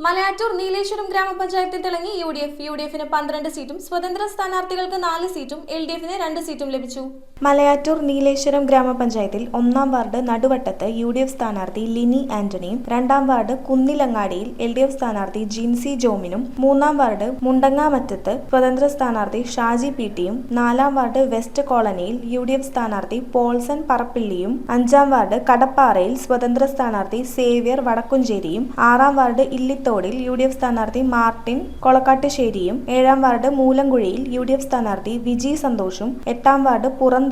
മലയാറ്റൂർ നീലേശ്വരം ഗ്രാമപഞ്ചായത്തിൽ തിളങ്ങി യുഡിഎഫിന് 12 സീറ്റും സ്വതന്ത്ര സ്ഥാനാർത്ഥികൾക്ക് 4 സീറ്റും എൽഡിഎഫിന് 2 സീറ്റും ലഭിച്ചു. മലയാറ്റൂർ നീലേശ്വരം ഗ്രാമപഞ്ചായത്തിൽ 1-ാം വാർഡ് നടുവട്ടത്ത് യുഡിഎഫ് സ്ഥാനാർത്ഥി ലിനി ആന്റണിയും 2-ാം വാർഡ് കുന്നിലങ്ങാടിയിൽ എൽഡിഎഫ് സ്ഥാനാർത്ഥി ജിൻസി ജോമിനും 3-ാം വാർഡ് മുണ്ടങ്ങാമറ്റത്ത് സ്വതന്ത്ര സ്ഥാനാർത്ഥി ഷാജി പി.ടിയും 4-ാം വാർഡ് വെസ്റ്റ് കോളനിയിൽ യുഡിഎഫ് സ്ഥാനാർത്ഥി പോൾസൺ പറപ്പിള്ളിയും 5-ാം വാർഡ് കടപ്പാറയിൽ സ്വതന്ത്ര സ്ഥാനാർത്ഥി സേവ്യർ വടക്കുംചേരിയും 6-ാം വാർഡ് ഇല്ലിത്തോടിൽ യുഡിഎഫ് സ്ഥാനാർത്ഥി മാർട്ടിൻ കൊളക്കാട്ടുശ്ശേരിയും 7-ാം വാർഡ് മൂലങ്കുഴിയിൽ യുഡിഎഫ് സ്ഥാനാർത്ഥി വിജി സന്തോഷും 8-ാം വാർഡ് പുറന്തോടിൽ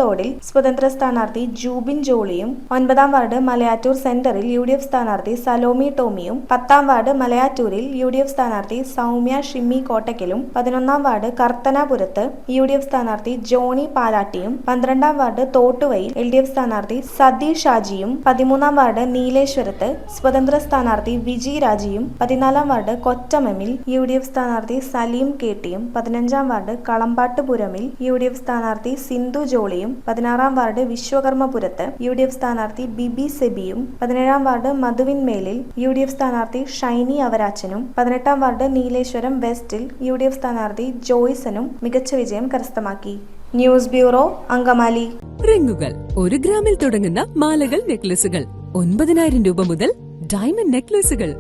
സ്വതന്ത്ര സ്ഥാനാർത്ഥി ജൂബിൻ ജോളിയും 9-ാം വാർഡ് മലയാറ്റൂർ സെന്ററിൽ യുഡിഎഫ് സ്ഥാനാർത്ഥി സലോമി ടോമിയും 10-ാം വാർഡ് മലയാറ്റൂരിൽ യുഡിഎഫ് സ്ഥാനാർത്ഥി സൗമ്യ ഷിമ്മി കോട്ടയ്ക്കലും 11-ാം വാർഡ് കർത്തനാപുരത്ത് യുഡിഎഫ് സ്ഥാനാർത്ഥി ജോണി പാലാട്ടിയും 12-ാം വാർഡ് തോട്ടുവയിൽ എൽഡിഎഫ് സ്ഥാനാർത്ഥി സതീഷ് ഷാജിയും 13-ാം വാർഡ് നീലേശ്വരത്ത് സ്വതന്ത്ര സ്ഥാനാർത്ഥി വിജി രാജിയും 14-ാം വാർഡ് കൊറ്റമമിൽ യുഡിഎഫ് സ്ഥാനാർത്ഥി സലീം കെ.ടിയും 15-ാം വാർഡ് കളമ്പാട്ടുപുരമിൽ യുഡിഎഫ് സ്ഥാനാർത്ഥി സിന്ധു ജോളിയും 16-ാം വാർഡ് വിശ്വകർമ്മപുരത്ത് യുഡിഎഫ് സ്ഥാനാർത്ഥി ബിബി സെബിയും 17-ാം വാർഡ് മധുവിൻമേലിൽ യുഡിഎഫ് സ്ഥാനാർത്ഥി ഷൈനി അവരാച്ചനും 18-ാം വാർഡ് നീലേശ്വരം വെസ്റ്റിൽ യുഡിഎഫ് സ്ഥാനാർത്ഥി ജോയ്സനും മികച്ച വിജയം കരസ്ഥമാക്കി. News bureau, Angamaly. റിങ്ങുകൾ 1 ഗ്രാമിൽ തുടങ്ങുന്ന മാലകൾ, നെക്ലസുകൾ 9,000 രൂപ മുതൽ ഡയമണ്ട് നെക്ലസുകൾ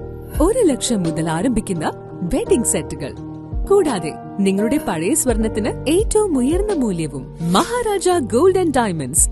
1 ലക്ഷം മുതൽ ആരംഭിക്കുന്ന വെഡിംഗ് സെറ്റുകൾ, കൂടാതെ നിങ്ങളുടെ പഴയ സ്വർണത്തിന് ഏറ്റവും ഉയർന്ന മൂല്യവും മഹാരാജ ഗോൾഡ് ആൻഡ് ഡയമണ്ട്സ്